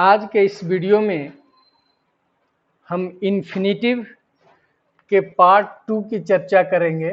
आज के इस वीडियो में हम इन्फिनिटिव के पार्ट 2 की चर्चा करेंगे।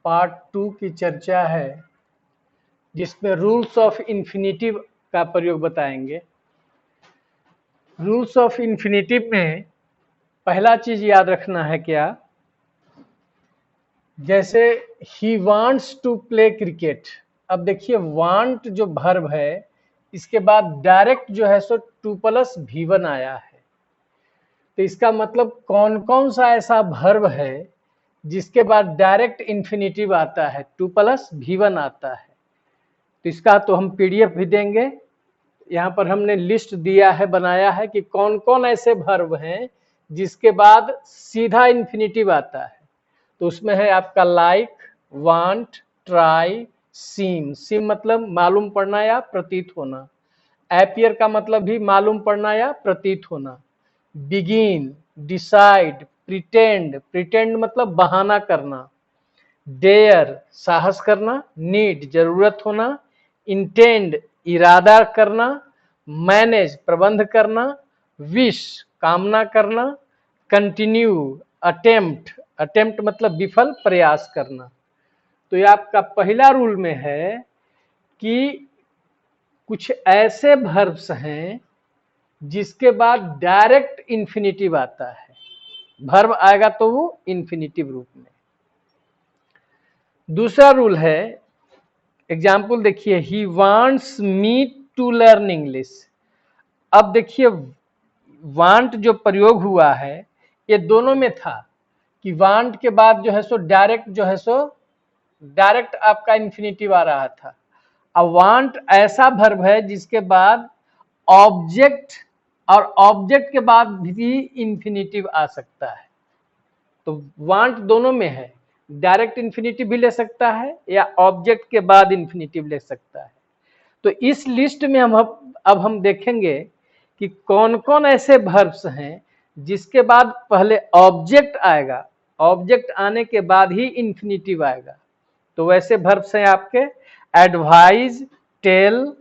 पार्ट 2 की चर्चा है जिसमें रूल्स ऑफ इन्फिनिटिव का प्रयोग बताएंगे। रूल्स ऑफ इन्फिनिटिव में पहला चीज याद रखना है क्या, जैसे he wants to play cricket. अब देखिए वांट जो वर्ब है इसके बाद डायरेक्ट जो है सो 2+V1 आया है, तो इसका मतलब कौन कौन सा ऐसा वर्ब है जिसके बाद डायरेक्ट इन्फिनिटिव आता है, 2+V1 आता है। तो इसका तो हम पीडीएफ भी देंगे। यहाँ पर हमने लिस्ट दिया है, बनाया है कि कौन कौन ऐसे वर्ब हैं जिसके बाद सीधा इन्फिनिटिव आता है। तो उसमें है आपका लाइक, वांट, ट्राई, सीम। सीम मतलब मालूम पड़ना या प्रतीत होना। एपियर का मतलब भी मालूम पड़ना या प्रतीत होना। बिगिन, डिसाइड, प्रिटेंड, प्रिटेंड मतलब बहाना करना। डेयर साहस करना, नीड जरूरत होना, इंटेंड इरादा करना, मैनेज प्रबंध करना, विश कामना करना, कंटिन्यू अटेम्प्ट, अटेम्प्ट मतलब विफल प्रयास करना। तो ये आपका पहला रूल में है कि कुछ ऐसे वर्ब्स हैं जिसके बाद डायरेक्ट इन्फिनिटिव आता है। वर्ब आएगा तो वो इन्फिनिटिव रूप में। दूसरा रूल है, एग्जाम्पल देखिए, he wants me to learn English. अब देखिए वांट जो प्रयोग हुआ है ये दोनों में था कि वांट के बाद जो है सो डायरेक्ट आपका इन्फिनिटिव आ रहा था। अब वांट ऐसा वर्ब है जिसके बाद ऑब्जेक्ट और ऑब्जेक्ट के बाद भी इन्फिनिटिव आ सकता है। तो वांट दोनों में है, डायरेक्ट इन्फिनिटिव भी ले सकता है या ऑब्जेक्ट के बाद इन्फिनिटिव ले सकता है। तो इस लिस्ट में अब हम देखेंगे कि कौन कौन ऐसे वर्ब्स हैं जिसके बाद पहले ऑब्जेक्ट आएगा, ऑब्जेक्ट आने के बाद ही इन्फिनिटिव आएगा। तो वैसे वर्ब्स हैं आपके एडवाइज, टेल,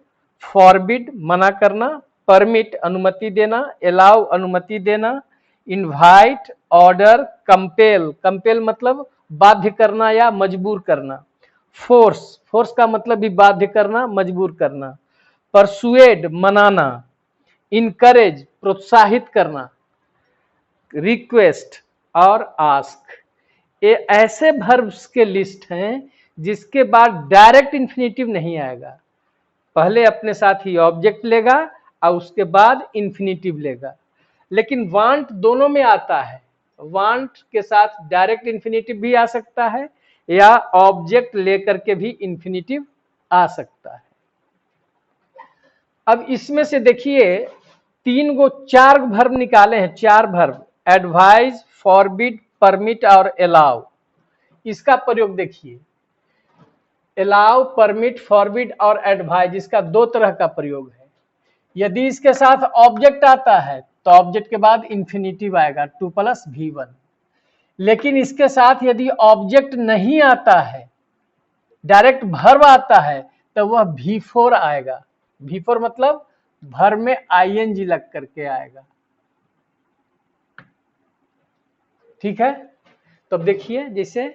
फॉरबिड मना करना, परमिट अनुमति देना, अलाउ अनुमति देना, इनवाइट, ऑर्डर, कंपेल, कंपेल मतलब बाध्य करना या मजबूर करना, फोर्स, फोर्स का मतलब भी बाध्य करना, मजबूर करना, परसुएड मनाना, इनकरेज प्रोत्साहित करना, रिक्वेस्ट और आस्क। ये ऐसे वर्ब्स के लिस्ट हैं जिसके बाद डायरेक्ट इन्फिनिटिव नहीं आएगा, पहले अपने साथ ही ऑब्जेक्ट लेगा और उसके बाद इन्फिनिटिव लेगा। लेकिन वांट दोनों में आता है, वांट के साथ डायरेक्ट इन्फिनिटिव भी आ सकता है या ऑब्जेक्ट लेकर के भी इन्फिनिटिव आ सकता है। अब इसमें से देखिए 4 वर्ब निकाले हैं, 4 वर्ब, एडवाइज, फॉरबिड, परमिट और अलाउ। इसका प्रयोग देखिए, अलाउ, परमिट, फॉरबिड और एडवाइज, इसका 2 तरह का प्रयोग है। यदि इसके साथ ऑब्जेक्ट आता है तो ऑब्जेक्ट के बाद इन्फिनिटिव आएगा 2+V1। लेकिन इसके साथ यदि ऑब्जेक्ट नहीं आता है, डायरेक्ट वर्ब आता है, तो वह V4 आएगा। V4 मतलब वर्ब में ING लग करके आएगा। ठीक है, तो अब देखिए जैसे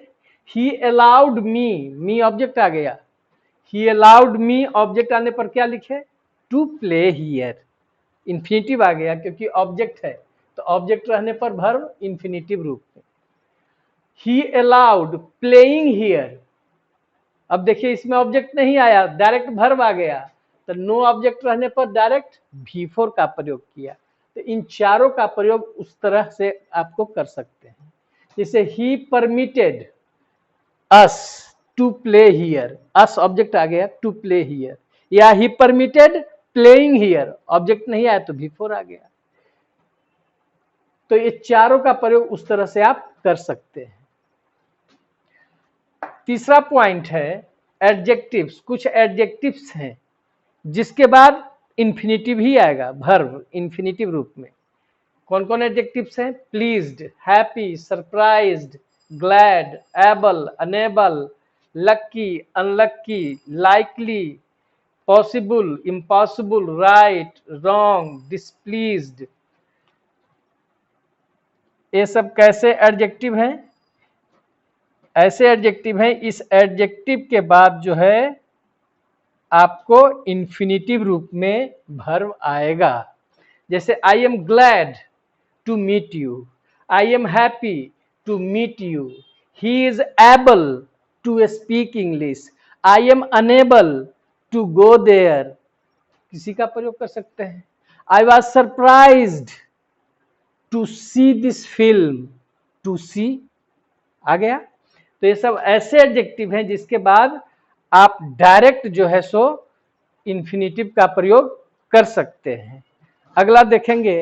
ही अलाउड मी ऑब्जेक्ट आ गया, ही अलाउड मी ऑब्जेक्ट आने पर क्या लिखे, टू प्ले हियर, इन्फिनिटिव आ गया क्योंकि ऑब्जेक्ट है, तो ऑब्जेक्ट रहने पर वर्ब इन्फिनिटिव रूप में। ही अलाउड प्लेइंग हियर, अब देखिए इसमें ऑब्जेक्ट नहीं आया, डायरेक्ट वर्ब आ गया, तो नो ऑब्जेक्ट रहने पर डायरेक्ट V4 का प्रयोग किया। तो इन चारों का प्रयोग उस तरह से आपको कर सकते हैं। जैसे he permitted us to play here, us object आ गया, टू प्ले हियर, या he permitted playing here, object नहीं आया तो V4 आ गया। तो ये चारों का प्रयोग उस तरह से आप कर सकते हैं। तीसरा पॉइंट है एडजेक्टिव्स। कुछ एडजेक्टिव्स हैं जिसके बाद इन्फिनिटिव ही आएगा, वर्ब इन्फिनिटिव रूप में। कौन कौन एडजेक्टिव्स हैं, pleased, happy, surprised, glad, able, unable, lucky, unlucky, likely, possible, impossible, right, wrong, displeased, ये सब कैसे एडजेक्टिव हैं? ऐसे एडजेक्टिव हैं, इस एडजेक्टिव के बाद जो है आपको इन्फिनिटिव रूप में वर्ब आएगा। जैसे I am glad to meet you, I am happy to meet you, he is able to speak English, I am unable to go there, किसी का प्रयोग कर सकते हैं। I was surprised to see this film, to see आ गया। तो ये सब ऐसे एडजेक्टिव हैं जिसके बाद आप डायरेक्ट जो है सो इन्फिनिटिव का प्रयोग कर सकते हैं। अगला देखेंगे,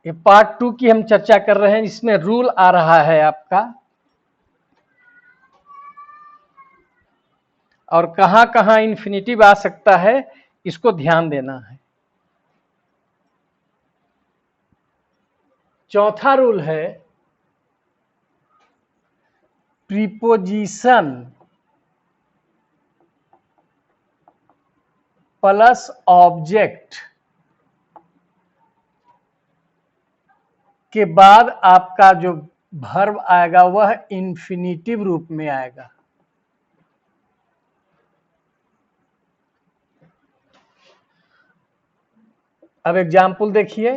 ये पार्ट 2 की हम चर्चा कर रहे हैं, इसमें रूल आ रहा है आपका, और कहां कहां इन्फिनिटिव आ सकता है इसको ध्यान देना है। चौथा रूल है प्रीपोजिशन प्लस ऑब्जेक्ट के बाद आपका जो वर्ब आएगा वह इन्फिनिटिव रूप में आएगा। अब एग्जाम्पल देखिए,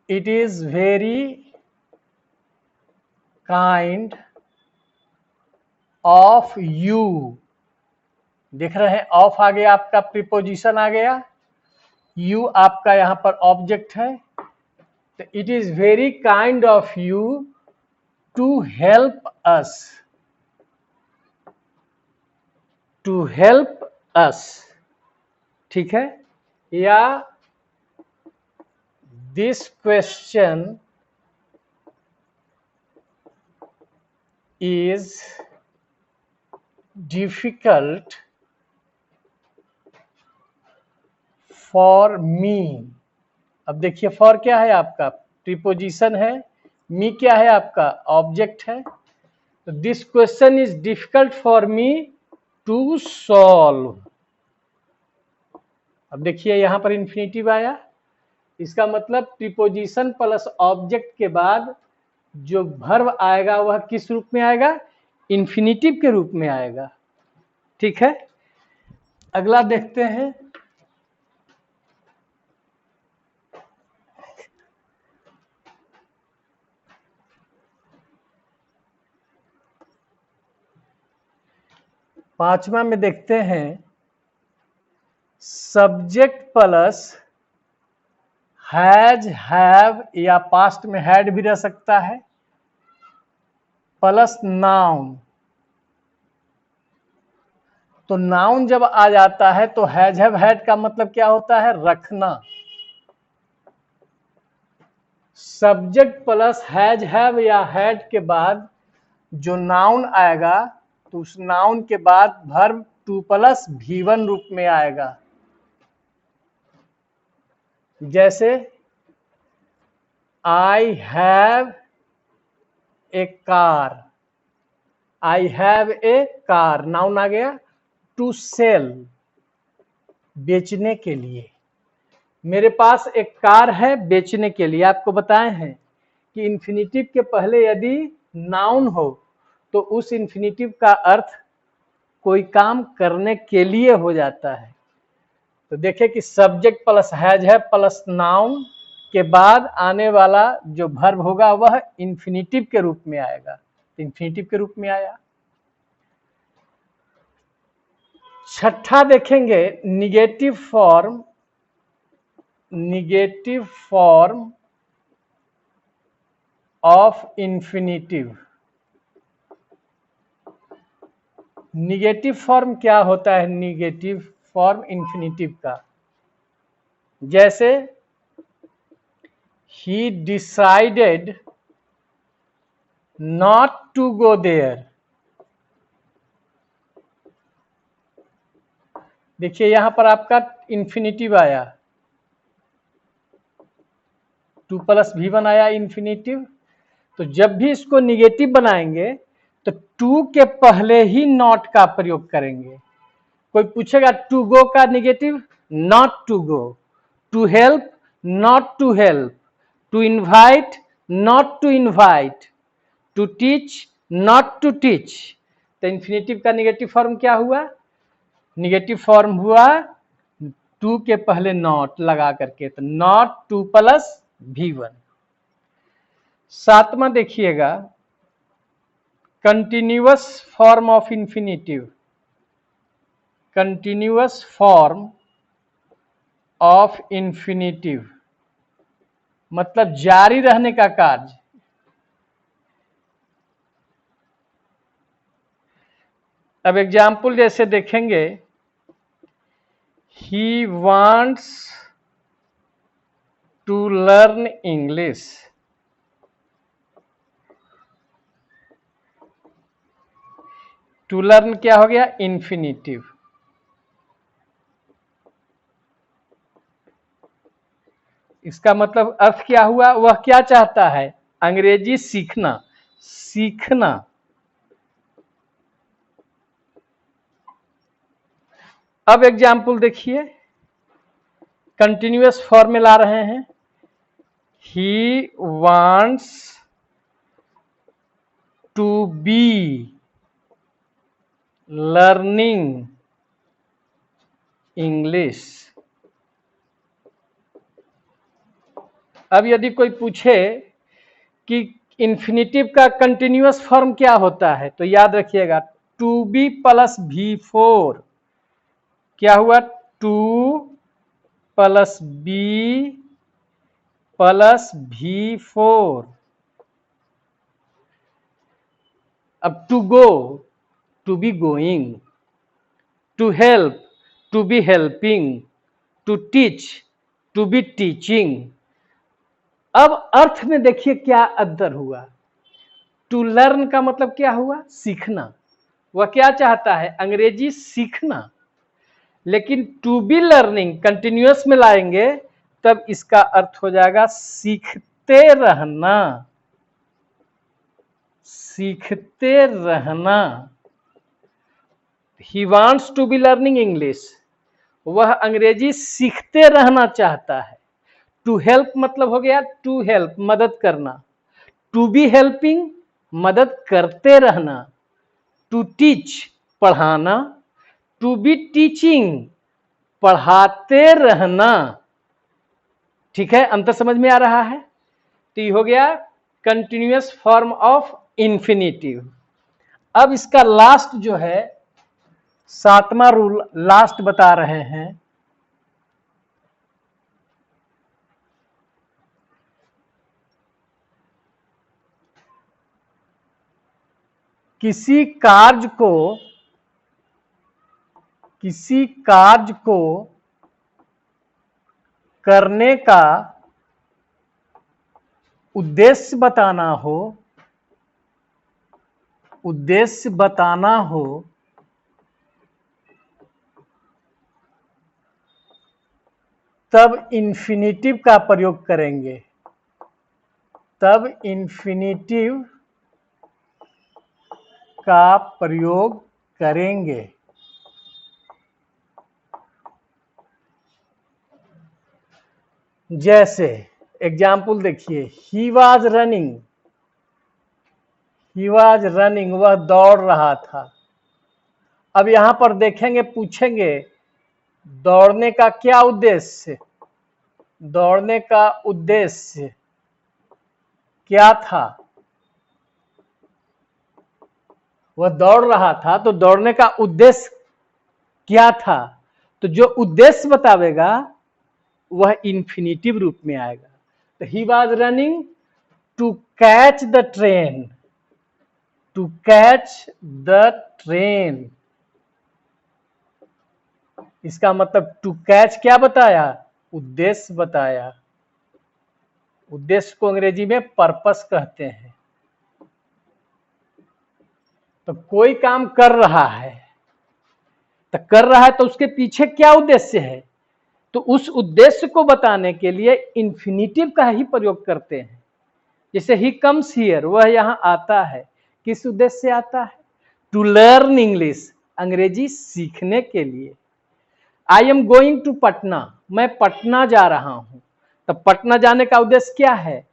it is very kind of you, देख रहे हैं ऑफ आ गया, आपका प्रीपोजिशन आ गया, यू आपका यहां पर ऑब्जेक्ट है। तो it is very kind of you to help us, to help us, ठीक है। या this question is difficult for me. अब देखिए फॉर क्या है आपका, प्रीपोजिशन है, मी क्या है आपका, ऑब्जेक्ट है। तो this question is difficult for me to solve. अब देखिए यहां पर इन्फिनिटिव आया, इसका मतलब प्रीपोजिशन प्लस ऑब्जेक्ट के बाद जो वर्ब आएगा वह किस रूप में आएगा, इन्फिनिटिव के रूप में आएगा, ठीक है। अगला देखते हैं, पांचवा में देखते हैं सब्जेक्ट प्लस हैज, हैव या पास्ट में हैड भी रह सकता है, प्लस नाउन। तो नाउन जब आ जाता है तो हैज हैव हैड का मतलब क्या होता है, रखना। सब्जेक्ट प्लस हैज हैव या हैड के बाद जो नाउन आएगा तो उस नाउन के बाद वर्ब 2 प्लस V1 रूप में आएगा। जैसे I have a car, I have a car noun आ गया, टू सेल बेचने के लिए, मेरे पास एक कार है बेचने के लिए। आपको बताए हैं कि इन्फिनिटिव के पहले यदि नाउन हो तो उस इन्फिनिटिव का अर्थ कोई काम करने के लिए हो जाता है। तो देखें कि सब्जेक्ट प्लस हैज है प्लस नाउन के बाद आने वाला जो वर्ब होगा वह इन्फिनिटिव के रूप में आएगा, इन्फिनिटिव के रूप में आया। छठा देखेंगे negative form, negative form of infinitive. Negative form क्या होता है, निगेटिव फॉर्म इन्फिनिटिव का, जैसे he decided not to go there, देखिए यहां पर आपका इन्फिनिटिव आया, 2+v1 आया इन्फिनिटिव। तो जब भी इसको निगेटिव बनाएंगे तो 2 के पहले ही नॉट का प्रयोग करेंगे। कोई पूछेगा टू गो का negative, not to go, to help, not to help, to invite, not to invite, to teach, not to teach. तो इन्फिनेटिव का निगेटिव फॉर्म क्या हुआ? निगेटिव फॉर्म हुआ 2 के पहले नॉट लगा करके, तो नॉट 2+v1। सातवां देखिएगा, continuous form of infinitive, continuous form of infinitive मतलब जारी रहने का कार्य। अब एग्जाम्पल जैसे देखेंगे, he wants to learn English. To learn क्या हो गया? इन्फिनेटिव। इसका मतलब अर्थ क्या हुआ? वह क्या चाहता है? अंग्रेजी सीखना, सीखना। अब एग्जाम्पल देखिए, कंटिन्यूअस फॉर्म में ला रहे हैं, he wants to be learning English. अब यदि कोई पूछे कि इन्फिनेटिव का कंटिन्यूअस फॉर्म क्या होता है, तो याद रखिएगा 2b+v4 क्या हुआ? 2+b+v4। अब to go, to be going, to help, to be helping, to teach, to be teaching. अब अर्थ में देखिए क्या अंतर हुआ। टू लर्न का मतलब क्या हुआ? सीखना। वह क्या चाहता है? अंग्रेजी सीखना। लेकिन टू बी लर्निंग कंटिन्यूअस में लाएंगे तब इसका अर्थ हो जाएगा सीखते रहना, सीखते रहना। He wants to be learning English, वह अंग्रेजी सीखते रहना चाहता है। टू हेल्प मतलब हो गया टू हेल्प, मदद करना। टू बी हेल्पिंग, मदद करते रहना। टू टीच, पढ़ाना। टू बी टीचिंग, पढ़ाते रहना। ठीक है, अंतर समझ में आ रहा है? तो ये हो गया कंटिन्यूअस फॉर्म ऑफ इन्फिनेटिव। अब इसका लास्ट जो है, सातवां रूल लास्ट बता रहे हैं, किसी कार्य को करने का उद्देश्य बताना हो, उद्देश्य बताना हो तब इन्फिनेटिव का प्रयोग करेंगे, तब इन्फिनेटिव का प्रयोग करेंगे। जैसे एग्जाम्पल देखिए, ही was running, he was running, वह दौड़ रहा था। अब यहां पर देखेंगे, पूछेंगे दौड़ने का क्या उद्देश्य? दौड़ने का उद्देश्य क्या था? वह दौड़ रहा था, तो दौड़ने का उद्देश्य क्या था? तो जो उद्देश्य बतावेगा वह इन्फिनेटिव रूप में आएगा। तो he was running to catch the train, to catch the train. इसका मतलब टू कैच क्या बताया? उद्देश्य बताया। उद्देश्य को अंग्रेजी में पर्पस कहते हैं। तो कोई काम कर रहा है, तो कर रहा है तो उसके पीछे क्या उद्देश्य है, तो उस उद्देश्य को बताने के लिए इंफिनिटिव का ही प्रयोग करते हैं। जैसे ही कम्स हियर, वह यहाँ आता है, किस उद्देश्य से आता है, टू लर्न इंग्लिश, अंग्रेजी सीखने के लिए। I am going to Patna, मैं पटना जा रहा हूं, तो पटना जाने का उद्देश्य क्या है,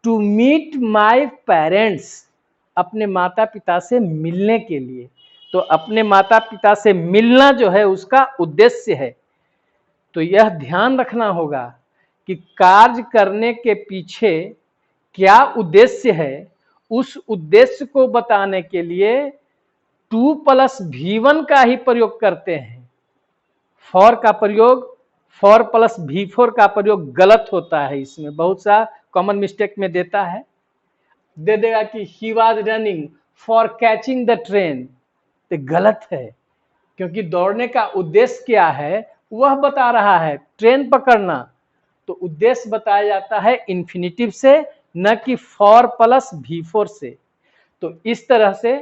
टू मीट माई पेरेंट्स, अपने माता पिता से मिलने के लिए। तो अपने माता पिता से मिलना जो है उसका उद्देश्य है। तो यह ध्यान रखना होगा कि कार्य करने के पीछे क्या उद्देश्य है, उस उद्देश्य को बताने के लिए 2+V1 का ही प्रयोग करते हैं। फॉर का प्रयोग, फॉर प्लस V4 का प्रयोग गलत होता है। इसमें बहुत सा कॉमन मिस्टेक में देता है, दे देगा कि ही was running for catching the train, तो गलत है, क्योंकि दौड़ने का उद्देश्य क्या है वह बता रहा है, ट्रेन पकड़ना। तो उद्देश्य बताया जाता है इंफिनिटिव से, न कि फॉर प्लस V4 से। तो इस तरह से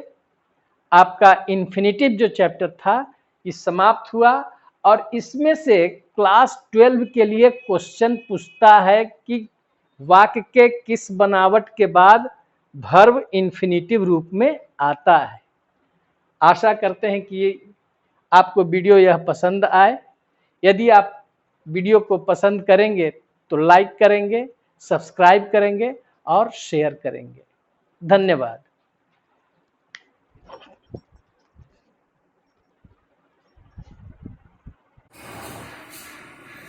आपका इंफिनिटिव जो चैप्टर था ये समाप्त हुआ। और इसमें से क्लास 12 के लिए क्वेश्चन पूछता है कि वाक्य के किस बनावट के बाद वर्ब इंफिनिटिव रूप में आता है। आशा करते हैं कि आपको वीडियो यह पसंद आए। यदि आप वीडियो को पसंद करेंगे तो लाइक करेंगे, सब्सक्राइब करेंगे और शेयर करेंगे। धन्यवाद।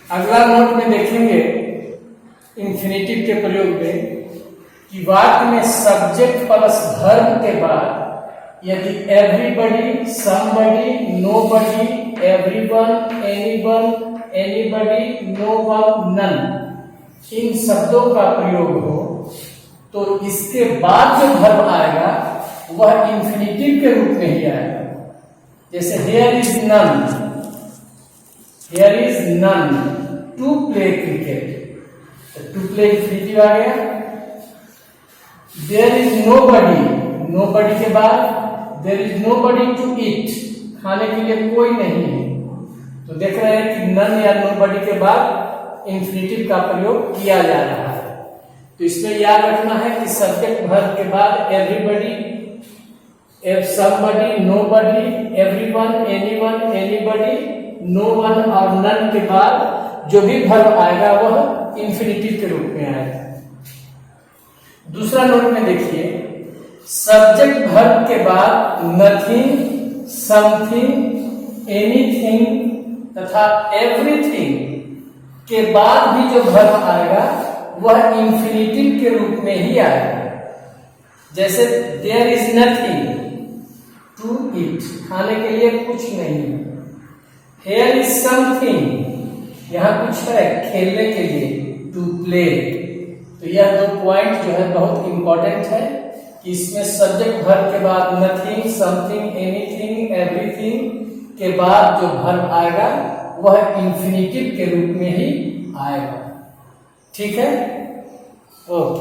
अगला नोट में देखेंगे इंफिनिटिव के प्रयोग में कि वाक्य में सब्जेक्ट प्लस वर्ब के बाद यदि everybody, somebody, nobody, everyone, anyone, anybody, no one, none, इन शब्दों का प्रयोग हो तो इसके बाद जो वर्ब आएगा वह इंफिनिटिव के रूप में ही आएगा। जैसे here is none, here is none to play cricket, to play infinitive आ गया। देयर इज नोबडी, नोबडी के बाद there is nobody to eat, खाने के लिए कोई नहीं है। तो देख रहे हैं कि नन या नोबडी के बाद इंफिनिटिव का प्रयोग किया जा रहा है। तो इसमें याद रखना है कि सब्जेक्ट वर्ब के बाद everybody, somebody, nobody, everyone, anyone, anybody, no one और नन के बाद जो भी वर्ब आएगा वह इंफिनिटिव के रूप में आएगा। दूसरा नोट में देखिए, सब्जेक्ट वर्ब के बाद नथिंग, समथिंग, एनीथिंग तथा एवरीथिंग के बाद भी जो वर्ब आएगा वह इंफिनिटिव के रूप में ही आएगा। जैसे there is nothing to eat, खाने के लिए कुछ नहीं है। हियर इज समथिंग, यहाँ कुछ है खेलने के लिए, टू प्ले। तो यह दो पॉइंट जो है बहुत इंपॉर्टेंट है कि इसमें सब्जेक्ट वर्ब के बाद नथिंग, समथिंग, एनीथिंग, एवरीथिंग के बाद जो वर्ब आएगा वह इंफिनिटिव के रूप में ही आएगा। ठीक है, ओके।